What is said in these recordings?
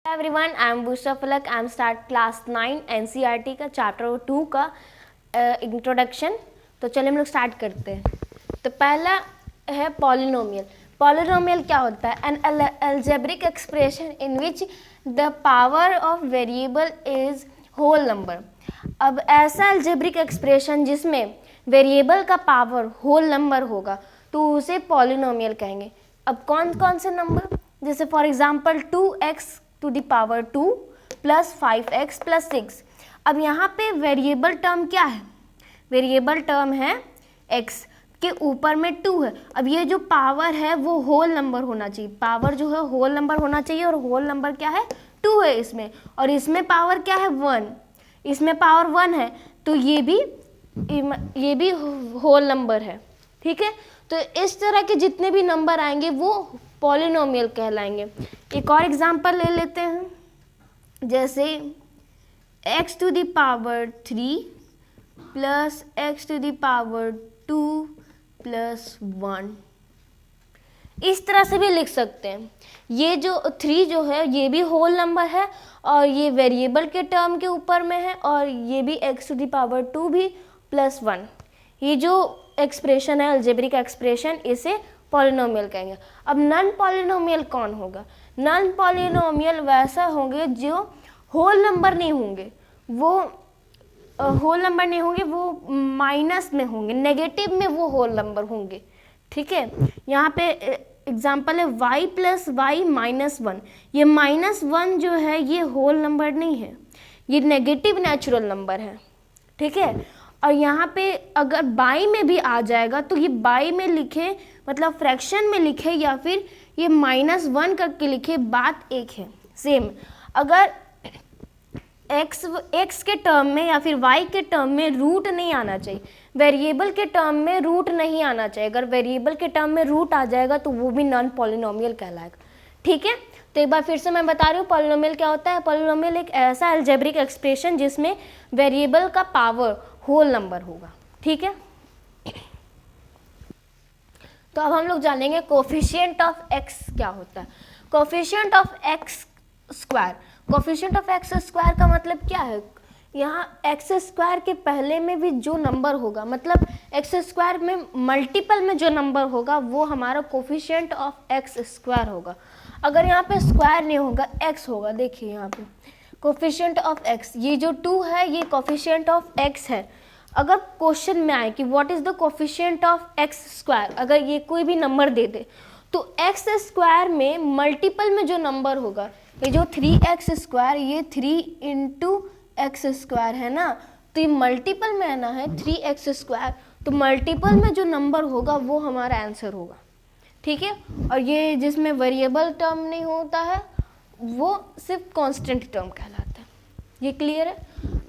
Everyone, I am Bushra फलक। I am start class 9 NCERT का chapter 2 का इंट्रोडक्शन। तो चलिए हम लोग स्टार्ट करते हैं। तो पहला है पॉलिनोमियल। पॉलिनोमियल क्या होता है? An algebraic expression in which the power of variable is whole number. अब ऐसा अलजेब्रिक एक्सप्रेशन जिसमें वेरिएबल का पावर होल नंबर होगा तो उसे पॉलिनोमियल कहेंगे। अब कौन कौन से नंबर? जैसे for example 2x to the power 2 plus 5x plus 6। अब यहाँ पे वेरिएबल टर्म क्या है? वेरिएबल टर्म है x के ऊपर में 2 है। अब ये जो पावर है वो होल नंबर होना चाहिए। पावर जो है होल नंबर होना चाहिए और होल नंबर क्या है? 2 है इसमें, और इसमें पावर क्या है? 1। इसमें पावर 1 है तो ये भी होल नंबर है। ठीक है, तो इस तरह के जितने भी नंबर आएंगे वो पॉलिनोमियल कहलाएंगे। एक और एग्जांपल ले लेते हैं, जैसे x to the power 3 plus x to the power 2 plus 1। इस तरह से भी लिख सकते हैं। ये जो 3 जो है ये भी होल नंबर है और ये वेरिएबल के टर्म के ऊपर में है, और ये भी x टू द पावर 2 भी प्लस 1। ये जो एक्सप्रेशन है अलजेब्रिक एक्सप्रेशन, इसे पॉलिनोमियल कहेंगे। अब नॉन पॉलिनोमियल कौन होगा? नॉन पॉलिनोमियल वैसा होंगे जो होल नंबर नहीं होंगे, वो होल नंबर नहीं होंगे, वो माइनस में होंगे, नेगेटिव में वो होल नंबर होंगे। ठीक है, यहाँ पे एग्जांपल है y प्लस वाई माइनस 1। ये माइनस 1 जो है ये होल नंबर नहीं है, ये नेगेटिव नेचुरल नंबर है। ठीक है, और यहाँ पे अगर बाई में भी आ जाएगा तो ये बाई में लिखे, मतलब फ्रैक्शन में लिखे, या फिर ये -1 करके लिखे, बात एक है, सेम। अगर x के टर्म में या फिर y के टर्म में रूट नहीं आना चाहिए, वेरिएबल के टर्म में रूट नहीं आना चाहिए। अगर वेरिएबल के टर्म में रूट आ जाएगा तो वो भी नॉन पॉलिनोमियल कहलाएगा। ठीक है, तो एक बार फिर से मैं बता रही हूँ पॉलिनोमियल क्या होता है। पॉलिनोमियल एक ऐसा अलजेब्रिक एक्सप्रेशन जिसमें वेरिएबल का पावर होल नंबर होगा। ठीक है, तो अब हम लोग जानेंगे कोफिशिएंट ऑफ x क्या होता है। Coefficient of x square. Coefficient of x square का मतलब क्या है? यहाँ x स्क्वायर के पहले में भी जो नंबर होगा, मतलब x स्क्वायर में मल्टीपल में जो नंबर होगा वो हमारा कोफिशिएंट ऑफ x स्क्वायर होगा। अगर यहाँ पे स्क्वायर नहीं होगा, x होगा। देखिए यहाँ पे कोफिशिएंट ऑफ x, ये जो 2 है ये कोफिशिएंट ऑफ x है। अगर क्वेश्चन में आए कि what is the coefficient of x square, अगर ये कोई भी नंबर दे दे तो x स्क्वायर में मल्टीपल में जो नंबर होगा, ये जो 3x स्क्वायर, ये 3 इंटू एक्स स्क्वायर है ना, तो ये मल्टीपल में आना है 3x स्क्वायर, तो मल्टीपल में जो नंबर होगा वो हमारा आंसर होगा। ठीक है, और ये जिसमें वेरिएबल टर्म नहीं होता है वो सिर्फ कांस्टेंट टर्म कहलाता है। ये क्लियर है?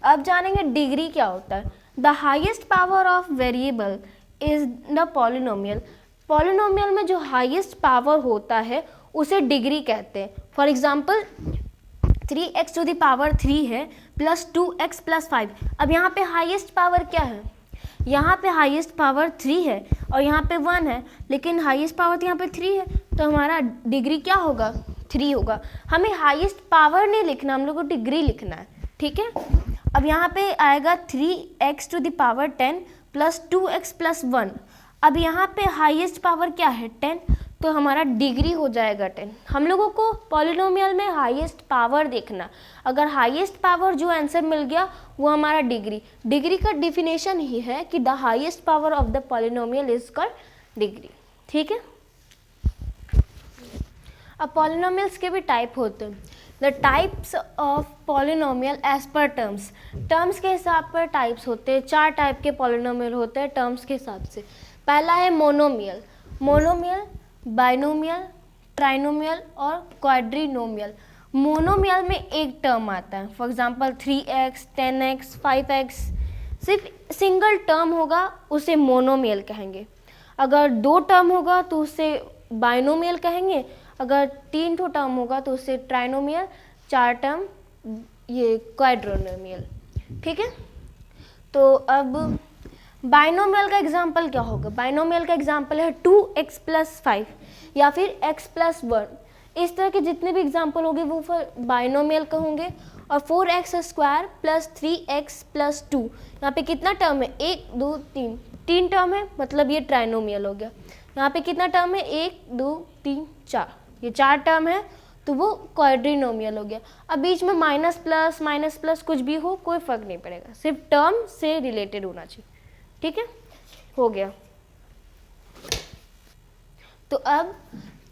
अब जानेंगे डिग्री क्या होता है। The highest power of variable is the polynomial. Polynomial में जो हाईएस्ट पावर होता है उसे डिग्री कहते हैं। For example 3x to the power 3 है प्लस 2x प्लस 5। अब यहाँ पे हाईएस्ट पावर क्या है? यहाँ पे हाईएस्ट पावर 3 है और यहाँ पे 1 है, लेकिन हाईएस्ट पावर तो यहाँ पे 3 है, तो हमारा डिग्री क्या होगा? 3 होगा। हमें हाईएस्ट पावर नहीं लिखना, हम लोग को डिग्री लिखना है। ठीक है, अब यहाँ पे आएगा 3x to the power 10 plus 2x plus 1। अब यहाँ पे हाईएस्ट पावर क्या है? 10, तो हमारा डिग्री हो जाएगा 10। हम लोगों को पॉलिनोमियल में हाईएस्ट पावर देखना, अगर हाईएस्ट पावर जो आंसर मिल गया वो हमारा डिग्री। डिग्री का डिफिनेशन ही है कि the highest power of the polynomial is called degree. ठीक है, अब पॉलिनोमियल्स के भी टाइप होते हैं। The types of polynomial as per terms. Terms के हिसाब पर टाइप्स होते हैं। 4 टाइप के पॉलिनोमियल होते हैं टर्म्स के हिसाब से। पहला है मोनोमियल, मोनोमियल, बाइनोमियल, ट्राइनोमियल और क्वाड्रिनोमियल। मोनोमियल में एक टर्म आता है, for example 3x, 10x, 5x, सिर्फ सिंगल टर्म होगा उसे मोनोमियल कहेंगे। अगर 2 टर्म होगा तो उसे बाइनोमियल कहेंगे, अगर 3 टर्म होगा तो उसे ट्राइनोमियल, 4 टर्म ये क्वाड्रिनोमियल। ठीक है, तो अब बाइनोमियल का एग्जाम्पल क्या होगा? बाइनोमियल का एग्जाम्पल है 2x प्लस 5 या फिर x प्लस 1। इस तरह के जितने भी एग्जाम्पल होंगे वो फिर बाइनोमियल का होंगे। और 4x square plus 3x plus 2, यहाँ पे कितना टर्म है, 1 2 3, 3 टर्म है, मतलब ये ट्राइनोमियल हो गया। यहाँ पे कितना टर्म है, 1 2 3 4, ये 4 टर्म है, तो वो क्वाड्रिनोमियल हो गया। अब बीच में माइनस प्लस कुछ भी हो कोई फर्क नहीं पड़ेगा, सिर्फ टर्म से रिलेटेड होना चाहिए, ठीक है, हो गया। तो अब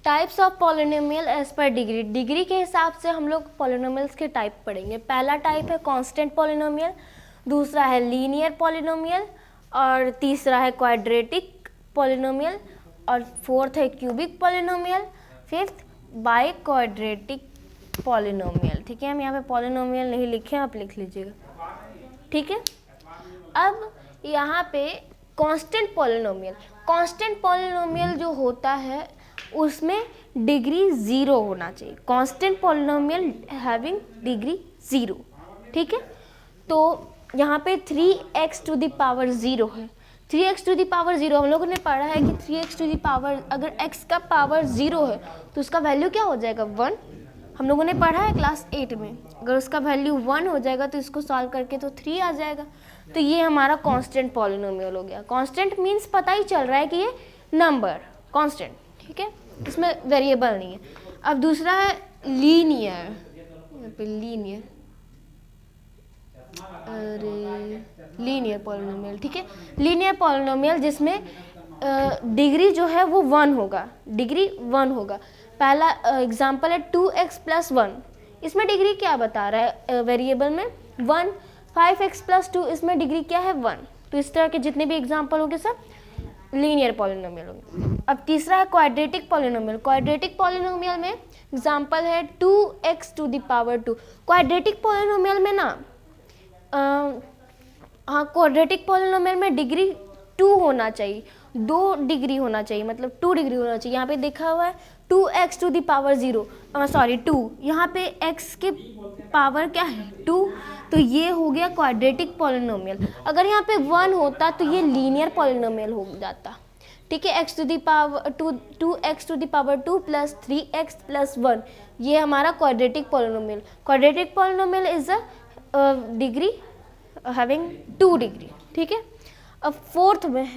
types of polynomial as per degree, degree के हिसाब से हम लोग पॉलिनोमियल्स के टाइप पढ़ेंगे। पहला टाइप है कांस्टेंट पॉलिनोमियल, दूसरा है लीनियर पॉलिनोमियल, और तीसरा है क्वाड्रेटिक पॉलिनोमियल, और फोर्थ है cubic polynomial, fifth by quadratic polynomial. ठीक है, हम यहाँ पे पॉलिनोमियल नहीं लिखे, आप लिख लीजिएगा, ठीक है। अब यहाँ पे कांस्टेंट पॉलिनोमियल, कांस्टेंट पॉलिनोमियल जो होता है उसमें डिग्री 0 होना चाहिए, कांस्टेंट पॉलिनोमियल हैविंग डिग्री 0, ठीक है। तो यहाँ पे 3x टू द पावर 0 है, 3x टू द पावर 0 हम लोगों ने पढ़ा है कि 3x टू द पावर, अगर x का पावर 0 है तो उसका वैल्यू क्या हो जाएगा, 1। हम लोगों ने पढ़ा है क्लास 8 में, अगर उसका वैल्यू 1 हो जाएगा तो इसको सॉल्व करके तो 3 आ जाएगा। तो ये हमारा कांस्टेंट पॉलिनोमियल हो गया। कांस्टेंट मीन्स पता ही चल रहा है कि ये नंबर कांस्टेंट, ठीक है, इसमें वेरिएबल नहीं है। अब दूसरा है लीनियर, यहाँ पे लीनियर, अरे लीनियर पॉलिनोमियल, ठीक है, लीनियर पॉलिनोमियल जिसमें डिग्री जो है वो 1 होगा, डिग्री 1 होगा। पहला एग्जांपल है 2x प्लस 1, इसमें डिग्री क्या बता रहा है वेरिएबल में 1। 5x प्लस 2, इसमें डिग्री क्या है 1। तो इस तरह के जितने भी एग्जांपल होंगे सब लीनियर पॉलिनोमियल होंगे। अब तीसरा है क्वाड्रेटिक पॉलिनोमियल, क्वाड्रेटिक पॉलिनोमियल में एग्जांपल है 2x to the power 2। Quadratic polynomial में ना हाँ, क्वाड्रेटिक पॉलिनोमियल में डिग्री 2 होना चाहिए, 2 डिग्री होना चाहिए, मतलब 2 डिग्री होना चाहिए। यहाँ पे देखा हुआ है 2x to the power 0, sorry 2, यहाँ पे x के पावर क्या है 2, तो ये हो गया क्वाड्रेटिक पॉलिनोमियल। अगर यहाँ पे 1 होता तो ये लीनियर पॉलिनोमियल हो जाता, ठीक है। x to the power 2x to the power 2 plus 3x plus 1, ये हमारा quadratic polynomial. Quadratic polynomial is a degree having 2 degree, ठीक है। अब फोर्थ में है